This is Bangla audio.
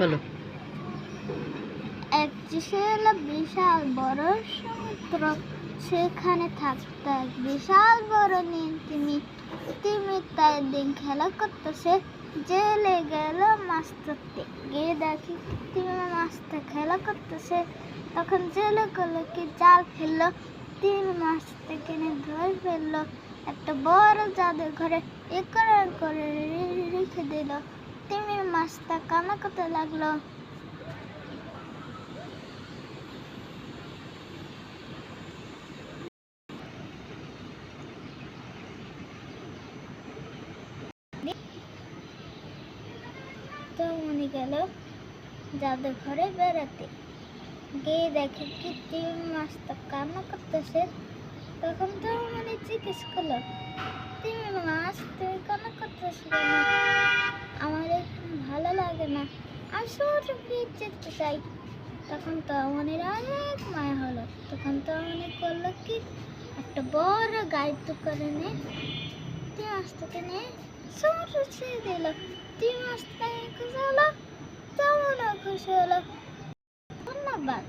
বলো। এক দেশে হলো বিশাল বড় সমুদ্র, সেখানে থাকতো এক বিশাল বড় নীল তিমি। তিমি তাই দিন খেলা করতেছে, জেলে গেল মাছ ধরতে। গিয়ে দেখি তিমি মাছটা খেলা করতেছে, তখন জেলে করলো কি জাল ফেললো, তিমি মাছটা কিনে ধরে ফেললো, একটা বড় জাদুর ঘরে একর করে রেখে দিল। তিমি মাছটা কান্না করতে লাগলো। তো মনে গেল জাদুর ঘরে বেড়াতে, গিয়ে দেখে কি তিমি মাছটা কান্না করতেছে। তখন তো মানে জিজ্ঞেস করলো, তিমি মাছ তুমি কান্না করতেছো কেন? আমার এখন ভালো লাগে না, আমি সমুদ্রে ফিরে যেতে চাই। তখন তো মনের অনেক মায়া হলো। তখন তো মনে করলো কি একটা বড় গাড়ি করে নিয়ে তিমি মাছটাকে নিয়ে সমুদ্রে ছেড়ে দিল। তিমি মাছটা খুশি হলো, তেমনও খুশি হলো। ধন্যবাদ।